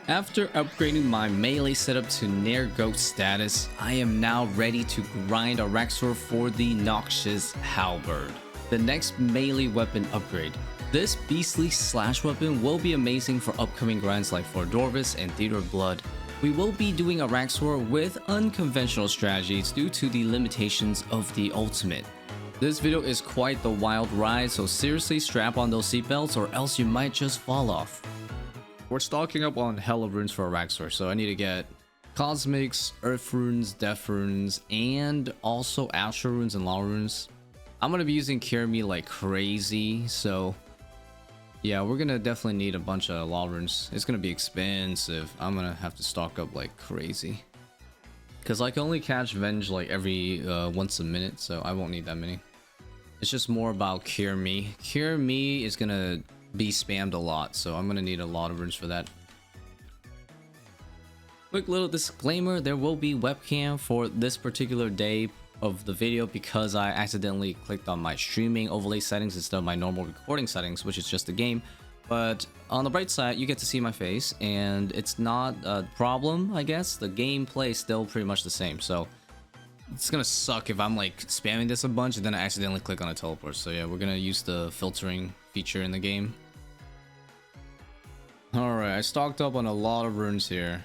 After upgrading my melee setup to near GOAT status, I am now ready to grind Araaxor for the Noxious Halberd, the next melee weapon upgrade. This beastly slash weapon will be amazing for upcoming grinds like for Dorvis and Theater of Blood. We will be doing Araaxor with unconventional strategies due to the limitations of the ultimate. This video is quite the wild ride, so seriously strap on those seatbelts or else you might just fall off. We're stocking up on hella runes for Araaxor, so I need to get Cosmics, Earth runes, Death runes, and also Astral runes and Law runes. I'm gonna be using Cure Me like crazy, so yeah, we're gonna definitely need a bunch of Law runes. It's gonna be expensive. I'm gonna have to stock up like crazy. Cause I can only catch Venge like every once a minute, so I won't need that many. It's just more about Cure Me. Cure Me is gonna be spammed a lot, so I'm gonna need a lot of runes for that. Quick little disclaimer, there will be webcam for this particular day of the video because I accidentally clicked on my streaming overlay settings instead of my normal recording settings, which is just the game. But on the bright side, you get to see my face and it's not a problem, I guess. The gameplay is still pretty much the same, so it's gonna suck if I'm like spamming this a bunch and then I accidentally click on a teleport. So yeah, we're gonna use the filtering feature in the game. Alright, I stocked up on a lot of runes here.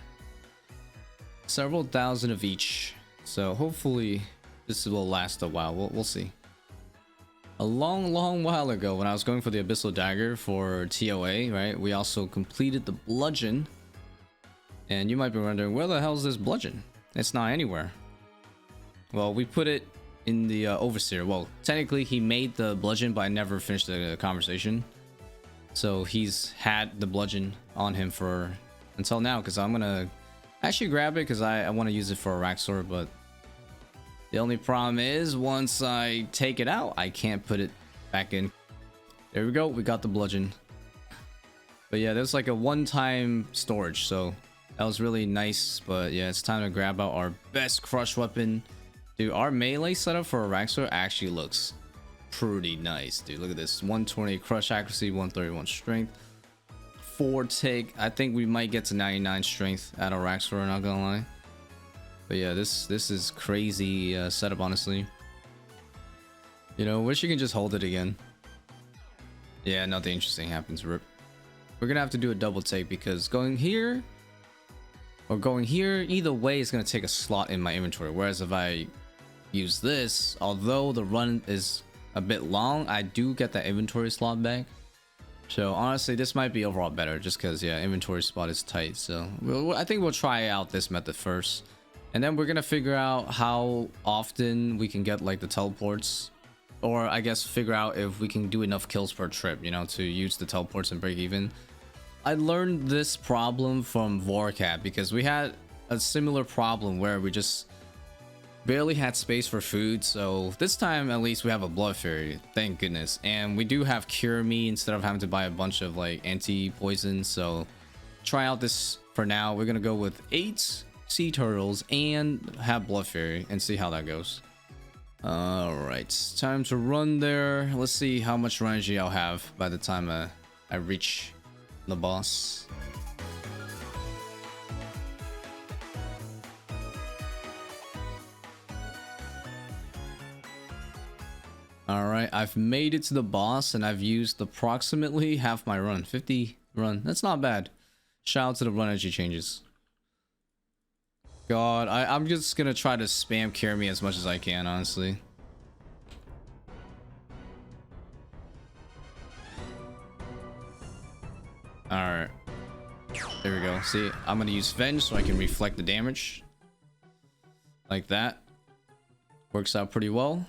Several thousand of each. So hopefully this will last a while. We'll see. A long while ago when I was going for the Abyssal Dagger for TOA, right? We also completed the Bludgeon. And you might be wondering, where the hell is this Bludgeon? It's not anywhere. Well, we put it in the Overseer. Well, technically he made the Bludgeon, but I never finished the conversation. So he's had the Bludgeon on him for until now, because I'm gonna actually grab it because I want to use it for Araaxor, but the only problem is once I take it out, I can't put it back in. There we go, we got the Bludgeon. But yeah, there's like a one-time storage, so that was really nice. But yeah, it's time to grab out our best crush weapon. Dude, our melee setup for Araaxor actually looks pretty nice, dude. Look at this. 120 crush accuracy, 131 strength, 4 take. I think we might get to 99 strength at Araaxor, not gonna lie. But yeah, this is crazy setup, honestly. You know, wish you can just hold it again. Yeah, nothing interesting happens. Rip. We're gonna have to do a double take because going here or going here, either way is gonna take a slot in my inventory. Whereas if I use this, although the run is a bit long, I do get that inventory slot back. So honestly, this might be overall better just because yeah, inventory spot is tight. So I think we'll try out this method first, and then we're gonna figure out how often we can get like the teleports, or I guess figure out if we can do enough kills per trip, you know, to use the teleports and break even. I learned this problem from Vorcat because we had a similar problem where we just barely had space for food. So this time at least we have a Blood Fairy, thank goodness, and we do have Cure Me instead of having to buy a bunch of like anti-poison. So try out this for now. We're gonna go with 8 sea turtles and have Blood Fairy and see how that goes. All right, time to run there. Let's see how much run energy I'll have by the time I reach the boss. Alright, I've made it to the boss and I've used approximately half my run. 50 run. That's not bad. Shout out to the run energy changes. God, I'm just gonna try to spam Cure Me as much as I can, honestly. Alright. There we go. See, I'm gonna use Venge so I can reflect the damage. Like that. Works out pretty well.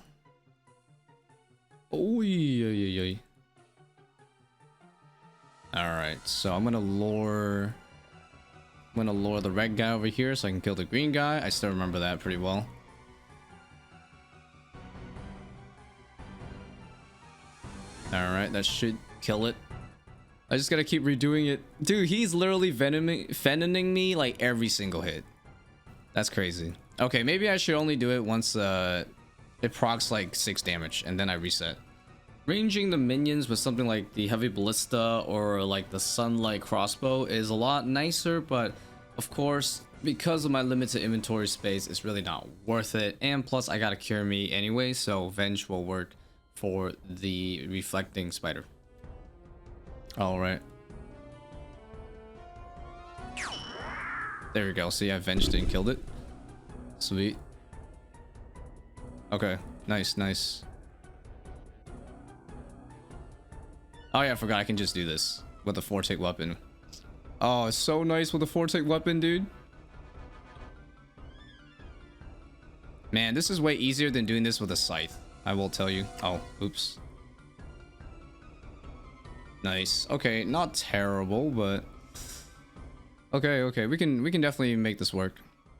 Oy. Alright, so I'm gonna lure the red guy over here so I can kill the green guy. I still remember that pretty well. Alright, that should kill it. I just gotta keep redoing it. Dude, he's literally venoming me like every single hit. That's crazy. Okay, maybe I should only do it once it procs like 6 damage and then I reset. Ranging the minions with something like the heavy ballista or like the sunlight crossbow is a lot nicer, but of course, because of my limited inventory space, it's really not worth it. And plus, I gotta cure me anyway, so Venge will work for the reflecting spider. All right. There we go. See, I Venged and killed it. Sweet. Okay. Nice, nice. Oh yeah, I forgot I can just do this with a 4-tick weapon. Oh, it's so nice with a 4-tick weapon, dude. Man, this is way easier than doing this with a scythe, I will tell you. Oh, oops. Nice. Okay, not terrible, but okay, we can definitely make this work.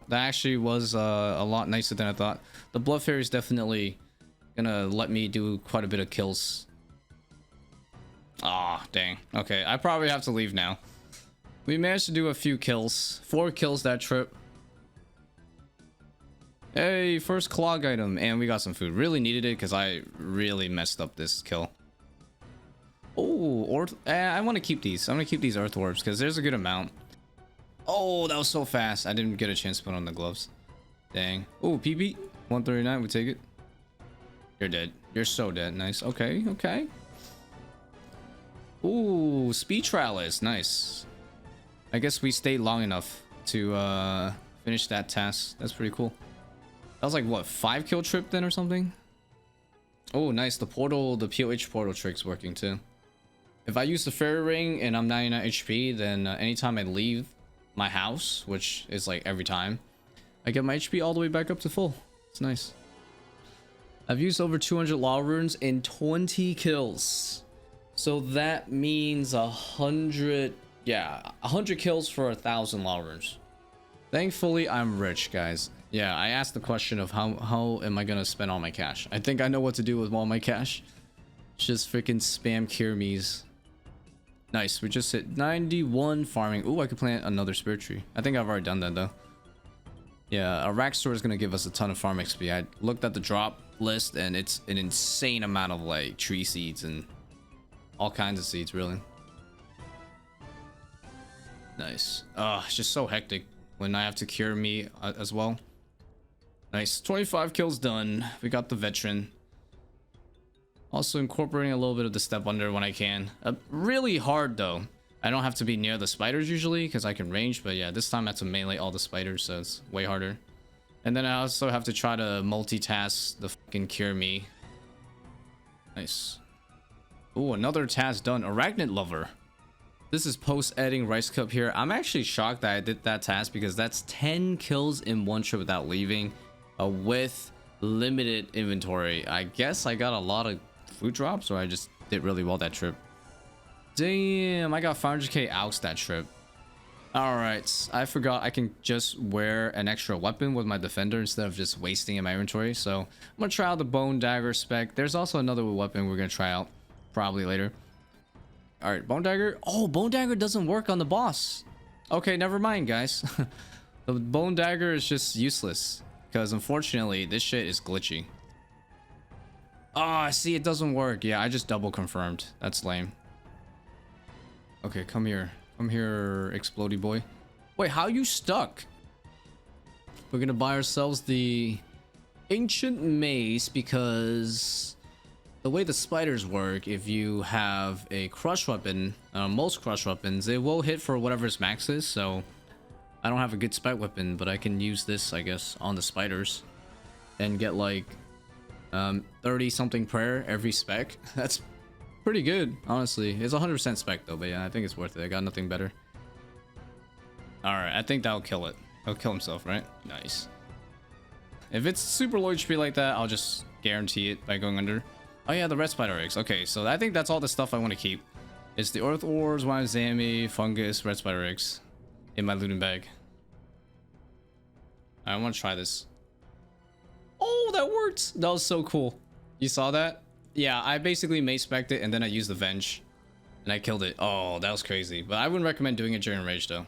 That actually was a lot nicer than I thought. The Blood Fairy is definitely gonna let me do quite a bit of kills. Ah, dang. Okay, I probably have to leave now. We managed to do a few kills. 4 kills that trip. Hey, first clog item, and we got some food. Really needed it because I really messed up this kill. Oh, I want to keep these. I'm gonna keep these earth orbs because there's a good amount. Oh, that was so fast. I didn't get a chance to put on the gloves. Dang. Oh, PB 139. We take it. You're dead. You're so dead. Nice. Okay. Okay. Ooh, speed trial is nice. I guess we stayed long enough to finish that task. That's pretty cool. That was like what, 5 kill trip then or something? Oh, nice. The portal, the POH portal trick's working too. If I use the fairy ring and I'm 99 HP, then anytime I leave my house, which is like every time, I get my HP all the way back up to full. It's nice. I've used over 200 law runes in 20 kills. So that means 100, yeah, 100 kills for 1,000 law runes. Thankfully, I'm rich, guys. Yeah, I asked the question of how am I gonna spend all my cash? I think I know what to do with all my cash. Just freaking spam cure me's. Nice, we just hit 91 farming. Ooh, I could plant another spirit tree. I think I've already done that though. Yeah, Araaxor is gonna give us a ton of farm XP. I looked at the drop list and it's an insane amount of like tree seeds and all kinds of seeds, really. Nice. It's just so hectic when I have to cure me as well. Nice. 25 kills done. We got the veteran. Also incorporating a little bit of the step under when I can. Really hard though. I don't have to be near the spiders usually because I can range, but yeah, this time I have to melee all the spiders, so it's way harder. And then I also have to try to multitask the fucking cure me. Nice. Ooh, another task done. Arachnid Lover. This is post-editing Ricecup here. I'm actually shocked that I did that task because that's 10 kills in one trip without leaving with limited inventory. I guess I got a lot of food drops or I just did really well that trip. Damn, I got 500k outs that trip. Alright, I forgot I can just wear an extra weapon with my defender instead of just wasting in my inventory. So I'm gonna try out the bone dagger spec. There's also another weapon we're gonna try out probably later. All right, bone dagger. Oh, bone dagger doesn't work on the boss. Okay, never mind, guys. The bone dagger is just useless because unfortunately this shit is glitchy. Oh, see, it doesn't work. Yeah, I just double confirmed. That's lame. Okay, come here. Come here, explodey boy. Wait, how are you stuck? We're gonna buy ourselves the ancient mace because the way the spiders work, if you have a crush weapon, most crush weapons, it will hit for whatever's max is. So I don't have a good spec weapon, but I can use this, I guess, on the spiders and get like 30 something prayer every spec. That's pretty good, honestly. It's 100% spec though, but yeah, I think it's worth it. I got nothing better. All right, I think that'll kill it. He'll kill himself, right? Nice. If it's super low HP like that, I'll just guarantee it by going under. Oh yeah, the red spider eggs. Okay, so I think that's all the stuff I want to keep. It's the earth ores, wine zami, fungus, red spider eggs in my looting bag. I want to try this. Oh, that worked. That was so cool. You saw that? Yeah, I basically mace spec'd it and then I used the venge and I killed it. Oh, that was crazy. But I wouldn't recommend doing it during rage though.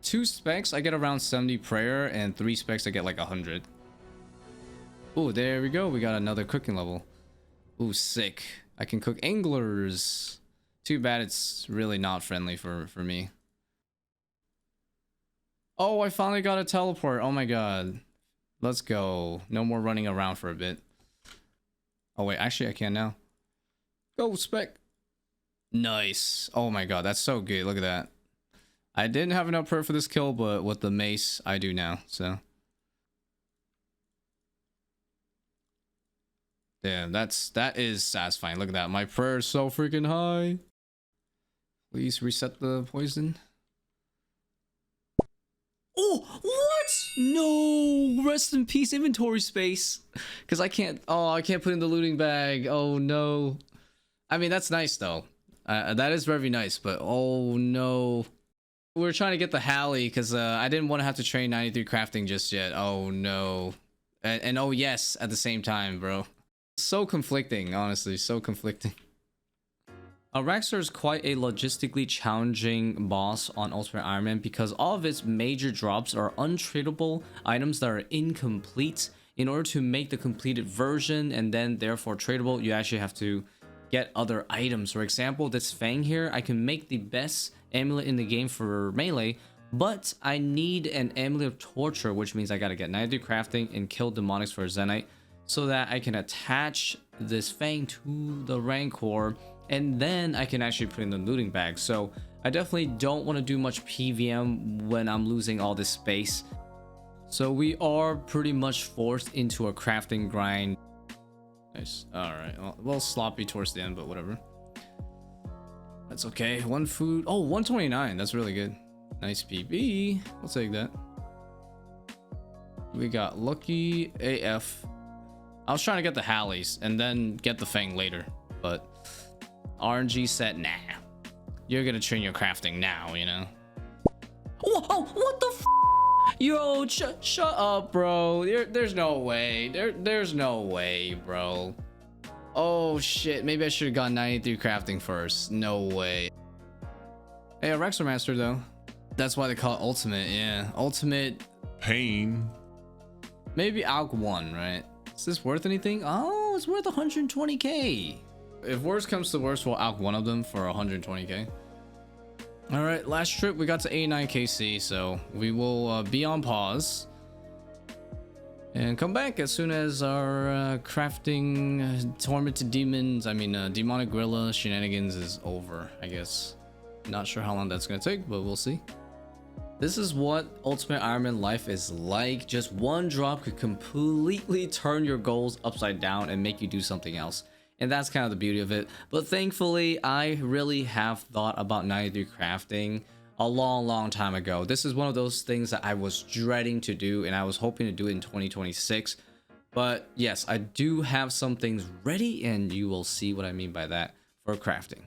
2 specs, I get around 70 prayer, and 3 specs, I get like 100. Oh, there we go. We got another cooking level. Ooh, sick. I can cook anglers. Too bad it's really not friendly for me. Oh, I finally got a teleport. Oh my god. Let's go. No more running around for a bit. Oh wait, actually I can now. Go, Spec. Nice. Oh my god, that's so good. Look at that. I didn't have enough prayer for this kill, but with the mace, I do now, so. Damn, that is satisfying. Look at that. My prayer is so freaking high. Please reset the poison. Oh, what? No, rest in peace inventory space. Because I can't put in the looting bag. Oh no. I mean, that's nice though. That is very nice, but oh no. We were trying to get the Halley because I didn't want to have to train 93 crafting just yet. Oh no. And oh yes, at the same time, bro. So conflicting, honestly, so conflicting. Araaxor is quite a logistically challenging boss on Ultimate Iron Man because all of its major drops are untradeable items that are incomplete. In order to make the completed version and then therefore tradable, you actually have to get other items. For example, this Fang here, I can make the best amulet in the game for melee, but I need an amulet of torture, which means I gotta get 93 crafting and kill demonics for a Zenite so that I can attach this Fang to the Rancor, and then I can actually put in the looting bag. So I definitely don't want to do much PVM when I'm losing all this space. So we are pretty much forced into a crafting grind. Nice. Alright, well, a little sloppy towards the end, but whatever. That's okay. One food. Oh, 129. That's really good. Nice PB. I'll take that. We got Lucky AF. I was trying to get the Halleys and then get the Fang later, but RNG said, nah. You're gonna train your crafting now, you know? Oh, what the f? Yo, shut up, bro. There's no way. There's no way, bro. Oh, shit. Maybe I should have gone 93 crafting first. No way. Hey, Araaxor Master, though. That's why they call it Ultimate, yeah. Ultimate... Pain. Maybe AUG 1, right? Is this worth anything? Oh, it's worth 120k. If worst comes to worst, we'll AUG one of them for 120k. All right, last trip we got to 89kc, so we will be on pause and come back as soon as our crafting tormented demons, demonic gorilla shenanigans is over, I guess. Not sure how long that's gonna take, but we'll see. This is what Ultimate Iron Man life is like. Just one drop could completely turn your goals upside down and make you do something else. And that's kind of the beauty of it. But thankfully, I really have thought about 93 crafting a long time ago. This is one of those things that I was dreading to do, and I was hoping to do it in 2026. But yes, I do have some things ready, and you will see what I mean by that for crafting.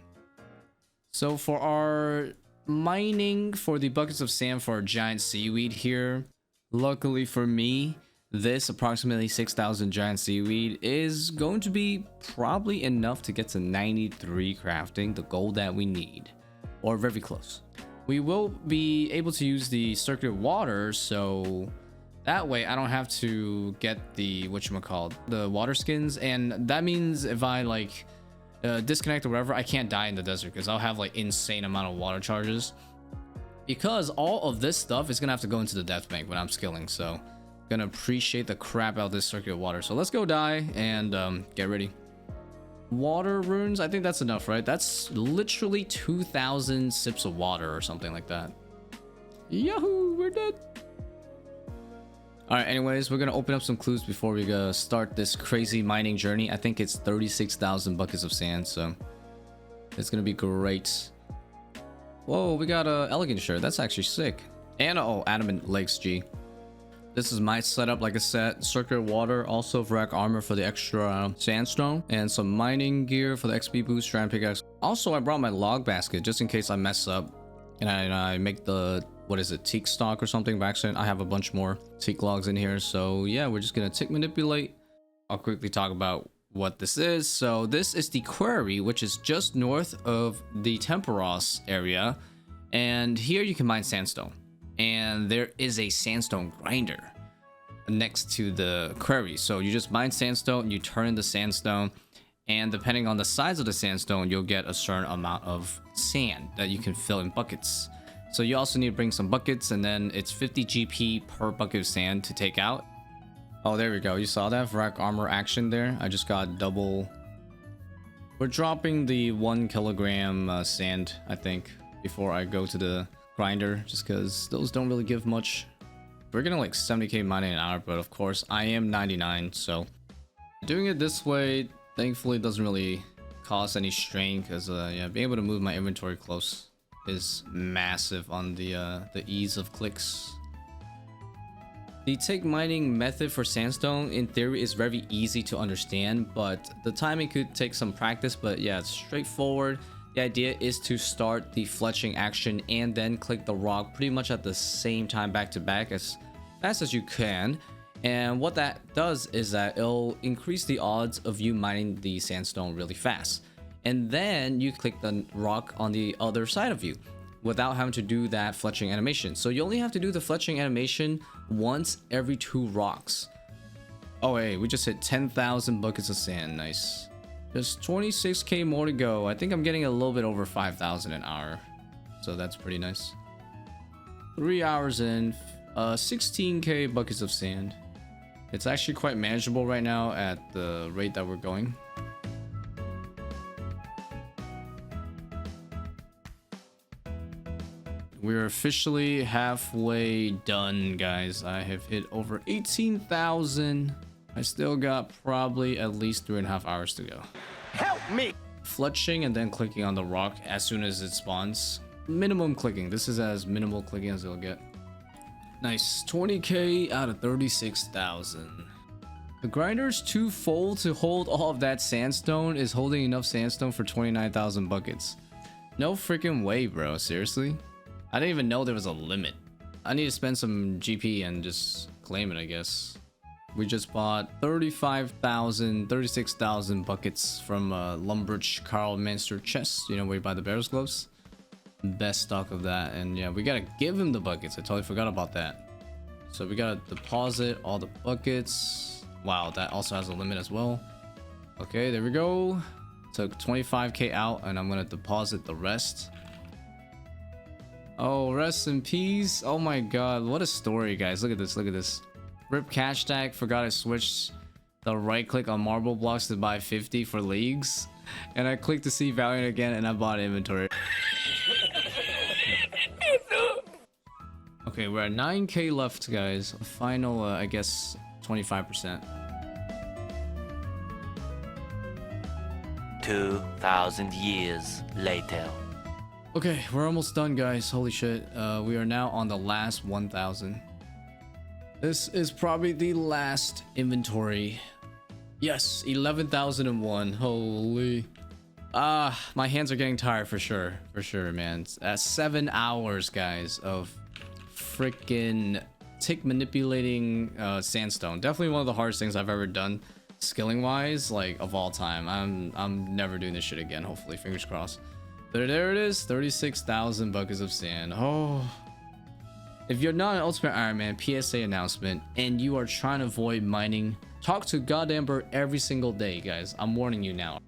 So for our mining for the buckets of sand for our giant seaweed here, luckily for me, this approximately 6,000 giant seaweed is going to be probably enough to get to 93 crafting, the goal that we need, or very close. We will be able to use the circular water, so that way I don't have to get the the water skins, and that means if I like disconnect or whatever, I can't die in the desert because I'll have like insane amount of water charges, because all of this stuff is gonna have to go into the death bank when I'm skilling. So gonna appreciate the crap out of this circular water. So let's go die and get ready. Water runes, I think that's enough, right? That's literally 2,000 sips of water or something like that. Yahoo, we're dead. All right, anyways, we're gonna open up some clues before we go start this crazy mining journey. I think it's 36,000 buckets of sand, so it's gonna be great. Whoa, we got a elegant shirt. That's actually sick. And oh, adamant legs G. This is my setup, like I said. Circular water, also rack armor for the extra sandstone, and some mining gear for the XP boost, strand pickaxe. Also, I brought my log basket just in case I mess up and I make the, what is it, teak stock or something by accident. I have a bunch more teak logs in here, so yeah, we're just gonna tick manipulate. I'll quickly talk about what this is. So this is the quarry, which is just north of the Temperos area, and here you can mine sandstone. And there is a sandstone grinder next to the quarry, so you just mine sandstone, you turn the sandstone, And depending on the size of the sandstone, you'll get a certain amount of sand that you can fill in buckets. So you also need to bring some buckets, and then it's 50 GP per bucket of sand to take out. Oh, there we go. You saw that Vrak armor action there. I just got double. We're dropping the 1 kilogram sand, I think, before I go to the grinder, just because those don't really give much. We're getting like 70k mining an hour, but of course I am 99, so doing it this way thankfully doesn't really cause any strain, because yeah, being able to move my inventory close is massive on the ease of clicks. The tick mining method for sandstone in theory is very easy to understand, but the timing could take some practice. But yeah, it's straightforward. The idea is to start the fletching action and then click the rock pretty much at the same time, back to back, as fast as you can. And what that does is that it'll increase the odds of you mining the sandstone really fast. And then you click the rock on the other side of you without having to do that fletching animation. So you only have to do the fletching animation once every 2 rocks. Oh hey, we just hit 10,000 buckets of sand. Nice. Just 26k more to go. I think I'm getting a little bit over 5,000 an hour, so that's pretty nice. 3 hours in, 16k buckets of sand. It's actually quite manageable right now at the rate that we're going. We're officially halfway done, guys. I have hit over 18,000. I still got probably at least 3.5 hours to go. Help me! Fletching and then clicking on the rock as soon as it spawns. Minimum clicking. This is as minimal clicking as it'll get. Nice. 20k out of 36,000. The grinder's too full to hold all of that sandstone is holding enough sandstone for 29,000 buckets. No freaking way, bro. Seriously? I didn't even know there was a limit. I need to spend some GP and just claim it, I guess. We just bought 36,000 buckets from Lumbridge Carl Manster chest. You know, where you buy the bear's gloves. Best stock of that. And yeah, we gotta give him the buckets. I totally forgot about that. So we gotta deposit all the buckets. Wow, that also has a limit as well. Okay, there we go. Took 25k out, and I'm gonna deposit the rest. Oh, rest in peace. Oh my god, what a story, guys. Look at this, look at this. Rip cash stack. Forgot I switched the right click on marble blocks to buy 50 for leagues, and I clicked to see Valiant again, and I bought inventory. Okay, we're at 9k left, guys. Final I guess 25%. 2,000 years later. Okay, we're almost done, guys. Holy shit. We are now on the last 1,000. This is probably the last inventory. Yes, 11,001. Holy. My hands are getting tired for sure. For sure, man. That's 7 hours, guys, of freaking tick manipulating sandstone. Definitely one of the hardest things I've ever done, skilling wise, like of all time. I'm never doing this shit again, hopefully. Fingers crossed. But there it is, 36,000 buckets of sand. Oh. If you're not an Ultimate Iron Man, PSA announcement, and you are trying to avoid mining, talk to goddamn bird every single day, guys. I'm warning you now.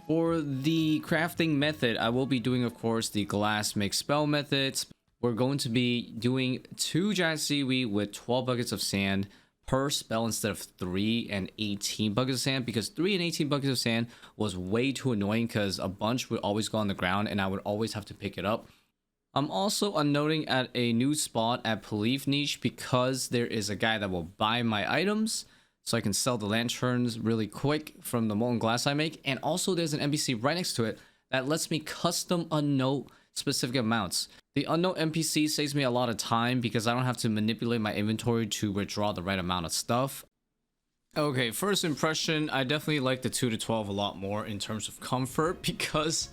For the crafting method, I will be doing, of course, the glass make spell methods. We're going to be doing 2 giant seaweed with 12 buckets of sand per spell instead of 3 and 18 buckets of sand, because 3 and 18 buckets of sand was way too annoying because a bunch would always go on the ground and I would always have to pick it up. I'm also unnoting at a new spot at Police Niche because there is a guy that will buy my items so I can sell the lanterns really quick from the molten glass I make. And also there's an NPC right next to it that lets me custom unnote specific amounts. The unnote NPC saves me a lot of time because I don't have to manipulate my inventory to withdraw the right amount of stuff. Okay, first impression, I definitely like the 2 to 12 a lot more in terms of comfort because,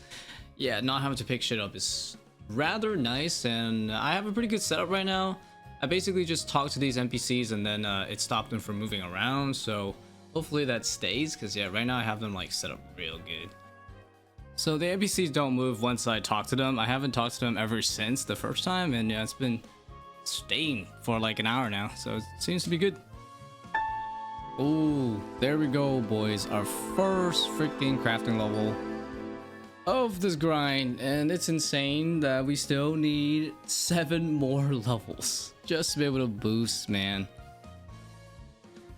yeah, not having to pick shit up is rather nice, and I have a pretty good setup right now. I basically just talk to these NPCs and then it stopped them from moving around, so hopefully that stays, because yeah, right now I have them like set up real good. So the NPCs don't move once I talk to them. I haven't talked to them ever since the first time, and yeah, it's been staying for like an hour now, so it seems to be good. Ooh, there we go, boys. Our first freaking crafting level of this grind, and it's insane that we still need 7 more levels just to be able to boost, man.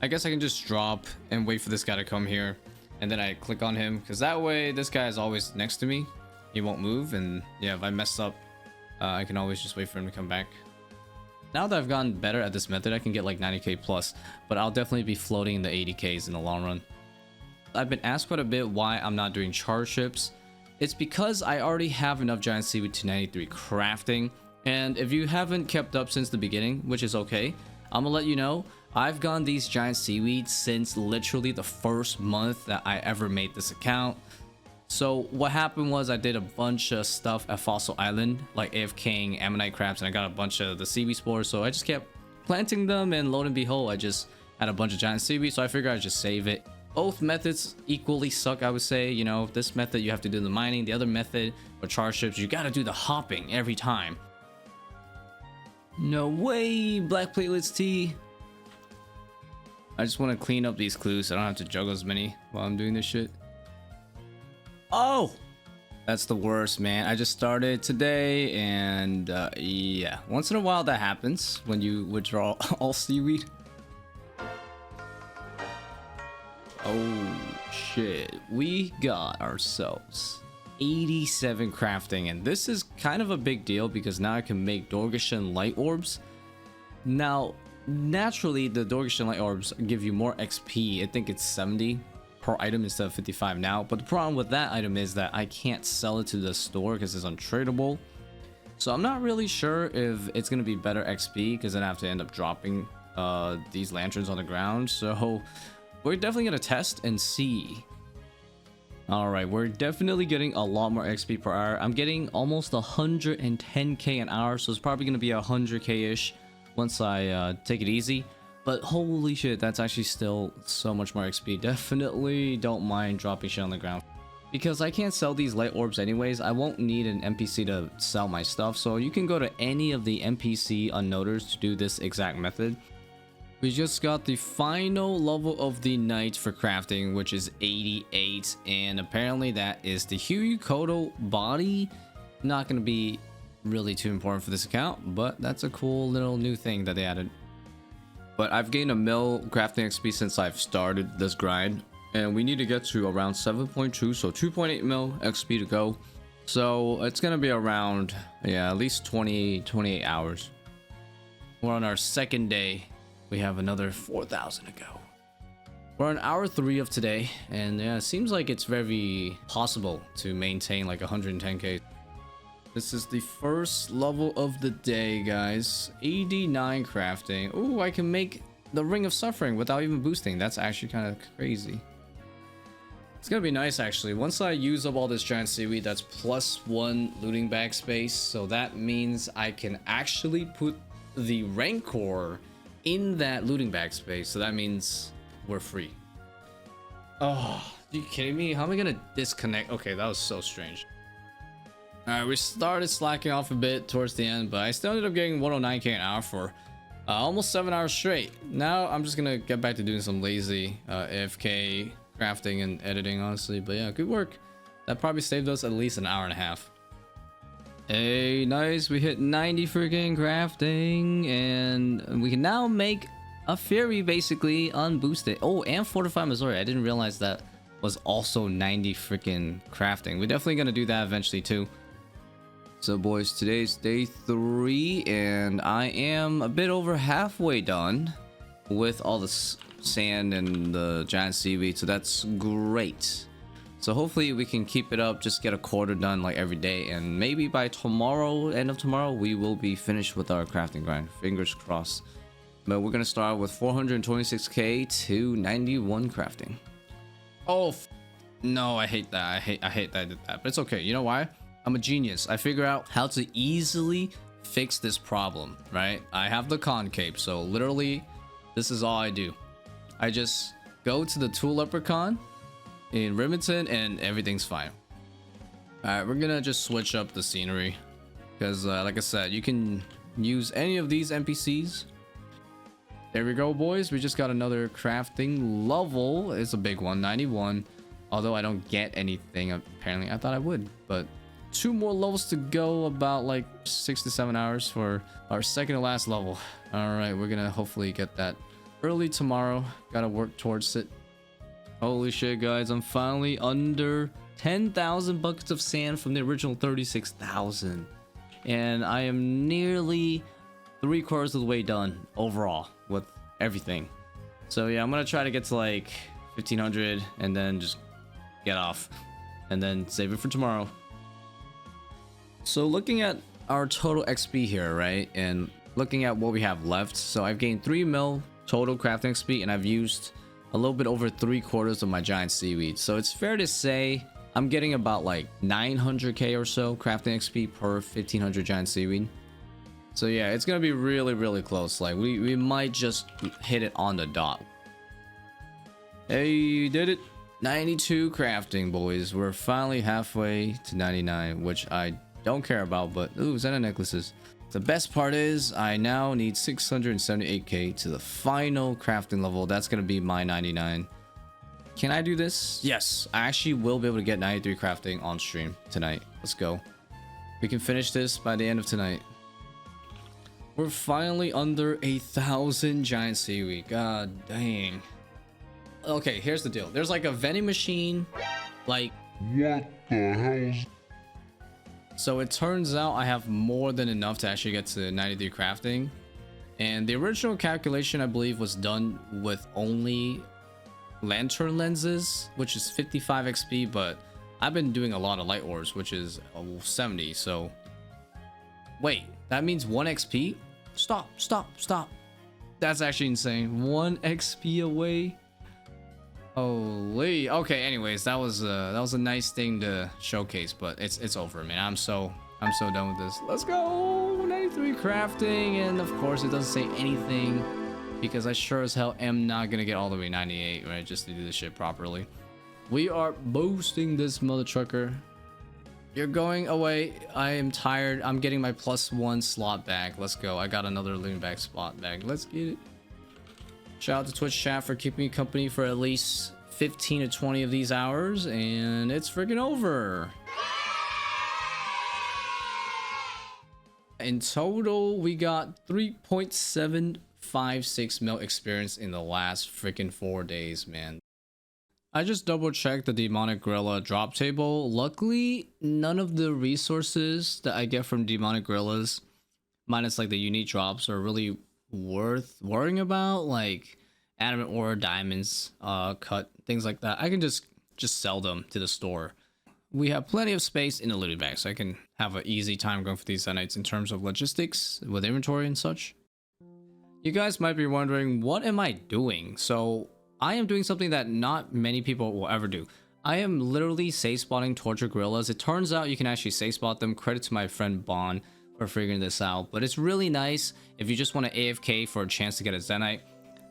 I guess I can just drop and wait for this guy to come here, and then I click on him, because that way this guy is always next to me. He won't move, and yeah, if I mess up, I can always just wait for him to come back. Now that I've gotten better at this method, I can get like 90k plus, but I'll definitely be floating in the 80ks in the long run. I've been asked quite a bit why I'm not doing charge ships. It's because I already have enough giant seaweed to 93 crafting, and if you haven't kept up since the beginning, which is okay, I'm gonna let you know, I've gotten these giant seaweed since literally the first month that I ever made this account. So what happened was I did a bunch of stuff at Fossil Island, like AFKing ammonite crabs, and I got a bunch of the seaweed spores, so I just kept planting them, and lo and behold, I just had a bunch of giant seaweed, so I figured I'd just save it. Both methods equally suck, I would say. You know, this method you have to do the mining, the other method for charge ships, you gotta do the hopping every time. No way, black platelets tea. I just want to clean up these clues so I don't have to juggle as many while I'm doing this shit. Oh, that's the worst, man. I just started today, and yeah, once in a while that happens when you withdraw all seaweed. Oh shit, we got ourselves 87 crafting, and this is kind of a big deal because now I can make Dorgeshan light orbs. Now naturally the Dorgeshan light orbs give you more XP. I think it's 70 per item instead of 55 now, but the problem with that item is that I can't sell it to the store because it's untradeable. So I'm not really sure if it's gonna be better XP, because then I have to end up dropping these lanterns on the ground. So we're definitely gonna test and see. All right, we're definitely getting a lot more XP per hour. I'm getting almost 110k an hour, so it's probably gonna be 100k ish once I take it easy. But holy shit, that's actually still so much more XP. Definitely don't mind dropping shit on the ground, because I can't sell these light orbs anyways. I won't need an NPC to sell my stuff, so you can go to any of the NPC unnoters to do this exact method. We just got the final level of the night for crafting, which is 88, and apparently that is the Kodo body. Not going to be really too important for this account, but that's a cool little new thing that they added. But I've gained a mil crafting XP since I've started this grind, and we need to get to around 7.2, so 2.8 mil XP to go. So it's gonna be around, yeah, at least 28 hours. We're on our second day. We have another 4,000 to go. We're on hour 3 of today, and yeah, it seems like it's very possible to maintain like 110k. This is the first level of the day, guys. 89 crafting. Ooh, I can make the Ring of Suffering without even boosting. That's actually kind of crazy. It's gonna be nice, actually. Once I use up all this giant seaweed, that's +1 looting bag space. So that means I can actually put the Rancor in that looting bag space. So that means we're free. Oh, are you kidding me? How am I gonna disconnect? Okay, that was so strange. Alright, we started slacking off a bit towards the end, but I still ended up getting 109k an hour for almost 7 hours straight. Now I'm just gonna get back to doing some lazy AFK crafting and editing, honestly. But yeah, good work. That probably saved us at least an hour and a half. Hey, nice. We hit 90 freaking crafting, and we can now make a Fury basically unboosted. Oh, and Fortify Missouri. I didn't realize that was also 90 freaking crafting. We're definitely gonna do that eventually too. So boys, today's day 3, and I am a bit over halfway done with all the sand and the giant seaweed, so that's great. So hopefully we can keep it up, just get a quarter done like every day, and maybe by tomorrow, end of tomorrow, we will be finished with our crafting grind. Fingers crossed. But we're gonna start with 426k to 91 crafting. Oh no, I hate that. I hate that I did that, but it's okay. You know why? I'm a genius. I figure out how to easily fix this problem, right? I have the concave, so literally this is all I do. I just go to the Tool Leprechaun in Rimmington and everything's fine. All right, we're gonna just switch up the scenery because like I said, you can use any of these NPCs. There we go, boys. We just got another crafting level. It's a big one, 91. Although I don't get anything, apparently. I thought I would, but 2 more levels to go, about like 6 to 7 hours for our second to last level. All right, we're gonna hopefully get that early tomorrow. Gotta work towards it. Holy shit, guys, I'm finally under 10,000 buckets of sand from the original 36,000, and I am nearly 3/4 of the way done overall with everything. So yeah, I'm gonna try to get to like 1,500 and then just get off and then save it for tomorrow. So looking at our total XP here, right, and looking at what we have left, so I've gained 3 mil total crafting XP, and I've used a little bit over 3/4 of my giant seaweed. So it's fair to say I'm getting about like 900k or so crafting XP per 1,500 giant seaweed. So yeah, it's gonna be really, really close. Like we might just hit it on the dot. Hey, did it. 92 crafting, boys. We're finally halfway to 99, which I don't care about, but ooh, Xena necklaces. The best part is I now need 678k to the final crafting level. That's gonna be my 99. Can I do this? Yes, I actually will be able to get 93 crafting on stream tonight. Let's go. We can finish this by the end of tonight. We're finally under 1,000 giant seaweed. God dang. Okay, here's the deal. There's like a vending machine. Like, what the hell's... So it turns out I have more than enough to actually get to 93 crafting. And the original calculation, I believe, was done with only lantern lenses, which is 55 XP, but I've been doing a lot of light ores, which is 70. So wait, that means 1 XP? Stop. That's actually insane. 1 XP away. Holy. Okay, anyways, that was a nice thing to showcase, but it's over, man. I'm so done with this. Let's go. 93 crafting, and of course it doesn't say anything because I sure as hell am not gonna get all the way 98, right, just to do this shit properly. We are boosting this mother trucker. You're going away. I am tired. I'm getting my +1 slot back. Let's go. I got another living back spot back. Let's get it. Shout out to Twitch chat for keeping me company for at least 15 to 20 of these hours, and it's freaking over. In total, we got 3.756 mil experience in the last freaking 4 days, man. I just double checked the demonic gorilla drop table. Luckily, none of the resources that I get from demonic gorillas, minus like the unique drops, are really worth worrying about, like adamant ore, diamonds, cut, things like that. I can just sell them to the store. We have plenty of space in the looting bag, so I can have an easy time going for these Zenites in terms of logistics with inventory and such. You guys might be wondering, what am I doing? So I am doing something that not many people will ever do. I am literally safe spotting torture gorillas. It turns out you can actually safe spot them. Credit to my friend Bon for figuring this out, but it's really nice if you just want to AFK for a chance to get a Zenite.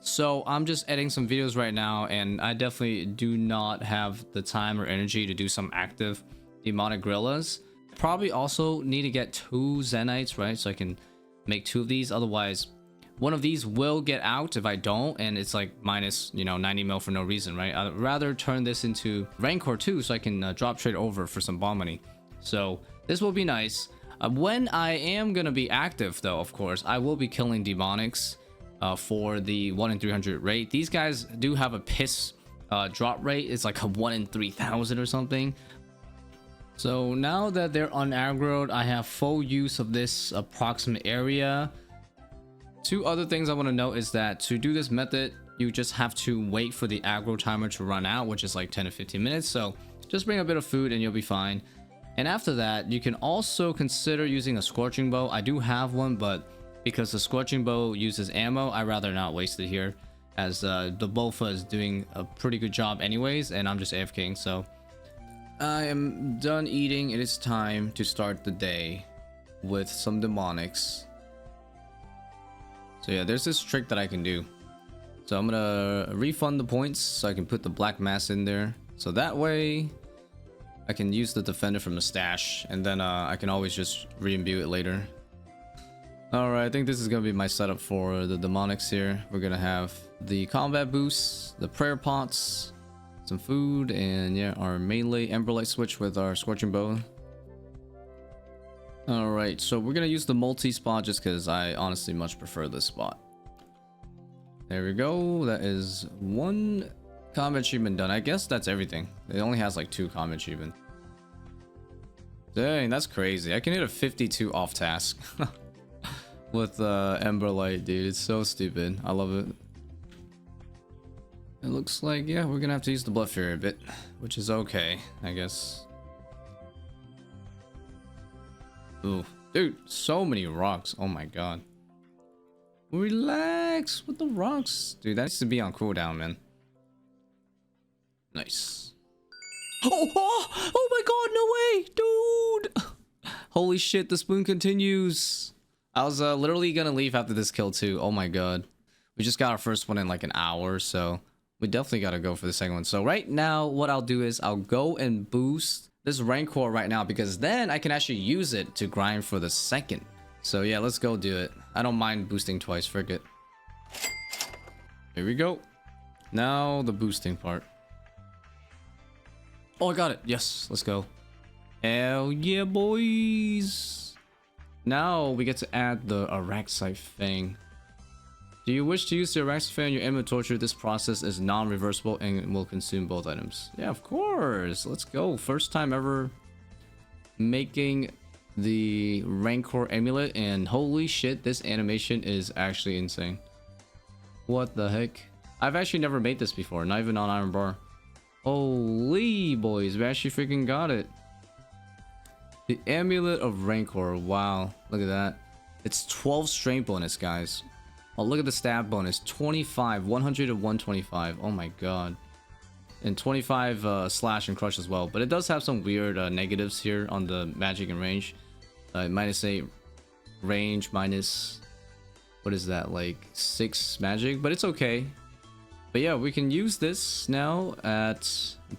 So I'm just editing some videos right now, and I definitely do not have the time or energy to do some active demonic gorillas. Probably also need to get 2 Zenites, right, so I can make 2 of these. Otherwise one of these will get out if I don't, and it's like minus, you know, 90 mil for no reason, right? I'd rather turn this into Rancor 2 so I can drop trade over for some bomb money. So this will be nice. When I am gonna be active, though, of course, I will be killing demonics for the 1 in 300 rate. These guys do have a piss drop rate. It's like a 1 in 3,000 or something. So now that they're unaggroed, I have full use of this approximate area. 2 other things I want to note is that to do this method, you just have to wait for the aggro timer to run out, which is like 10 to 15 minutes. So just bring a bit of food and you'll be fine. And after that, you can also consider using a scorching bow. I do have one, but because the scorching bow uses ammo, I'd rather not waste it here, as the Bofa is doing a pretty good job anyways, and I'm just AFKing. So I am done eating. It is time to start the day with some demonics. So yeah, there's this trick that I can do. So I'm gonna refund the points so I can put the black mass in there. So that way I can use the defender from the stash, and then I can always just re-imbue it later. Alright, I think this is gonna be my setup for the demonics here. We're gonna have the combat boosts, the prayer pots, some food, and yeah, our melee Emberlight switch with our scorching bow. Alright, so we're gonna use the multi spot just because I honestly much prefer this spot. There we go. That is one combat achievement done. I guess that's everything. It only has like 2 combat achievements. Dang, that's crazy. I can hit a 52 off task with Emberlight, dude. It's so stupid. I love it. It looks like, yeah, we're gonna have to use the Blood Fury a bit, which is okay, I guess. Ooh, dude, so many rocks. Oh my god. Relax with the rocks. Dude, that needs to be on cooldown, man. Nice. Oh my god, no way, dude. Holy shit, the spoon continues. I was literally gonna leave after this kill too. Oh my god. We just got our first one in like an hour, so we definitely gotta go for the second one. So right now, what I'll do is I'll go and boost this Rancor right now, because then I can actually use it to grind for the second. So yeah, let's go do it. I don't mind boosting twice, frick it. Here we go. Now the boosting part. Oh, I got it. Yes, let's go. Hell yeah, boys. Now we get to add the Araaxor thing. Do you wish to use the Araaxor fan in your inventory? This process is non-reversible and will consume both items. Yeah, of course. Let's go. First time ever making the Rancor amulet, and holy shit, this animation is actually insane. What the heck? I've actually never made this before, not even on Iron Bar. Holy boys, we actually freaking got it. The amulet of Rancor. Wow, look at that. It's 12 strength bonus, guys. Oh, look at the stab bonus. 25, 100 to 125. Oh my god. And 25 slash and crush as well. But it does have some weird negatives here on the magic and range. -8 range, minus, what is that, like 6 magic, but it's okay. But yeah, we can use this now at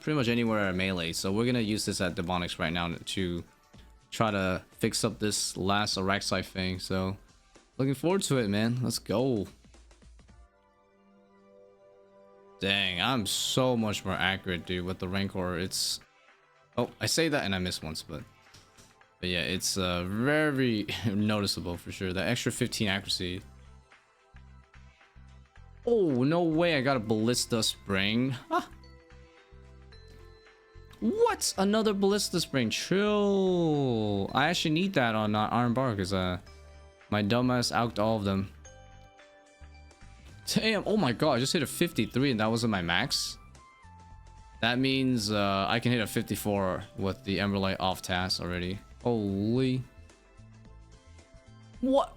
pretty much anywhere at melee. So we're gonna use this at demonics right now to try to fix up this last Araaxor thing. So looking forward to it, man. Let's go. Dang, I'm so much more accurate, dude, with the Rancor. It's, oh, I say that and I miss once, but yeah, it's very noticeable for sure. The extra 15 accuracy. Oh, no way, I got a Ballista Spring. Huh. What? Another Ballista Spring. Chill. I actually need that on Iron Bar because my dumbass out'd all of them. Damn, oh my god, I just hit a 53 and that wasn't my max. That means I can hit a 54 with the Emberlight off task already. Holy. What?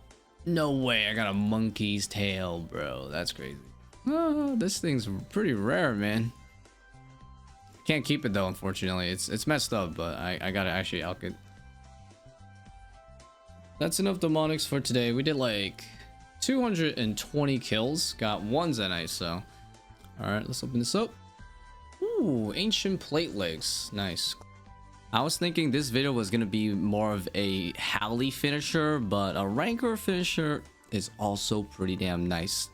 No way, I got a monkey's tail, bro. That's crazy. Oh, this thing's pretty rare, man. Can't keep it though, unfortunately. It's messed up, but I gotta actually alch it. That's enough demonics for today. We did like 220 kills. Got 1 Zenite, so. Alright, let's open this up. Ooh, ancient plate legs. Nice. I was thinking this video was gonna be more of a Howley finisher, but a Rancor finisher is also pretty damn nice.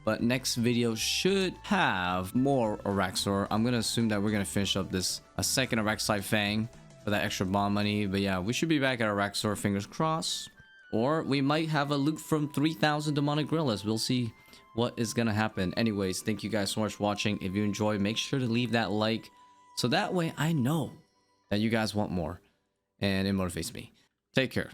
But next video should have more Araaxor. I'm gonna assume that we're gonna finish up this a second Araaxor Fang for that extra bomb money. But yeah, we should be back at Araaxor, fingers crossed. Or we might have a loot from 3,000 demonic gorillas. We'll see what is gonna happen. Anyways, thank you guys so much for watching. If you enjoyed, make sure to leave that like, so that way I know that you guys want more and it motivates me. Take care.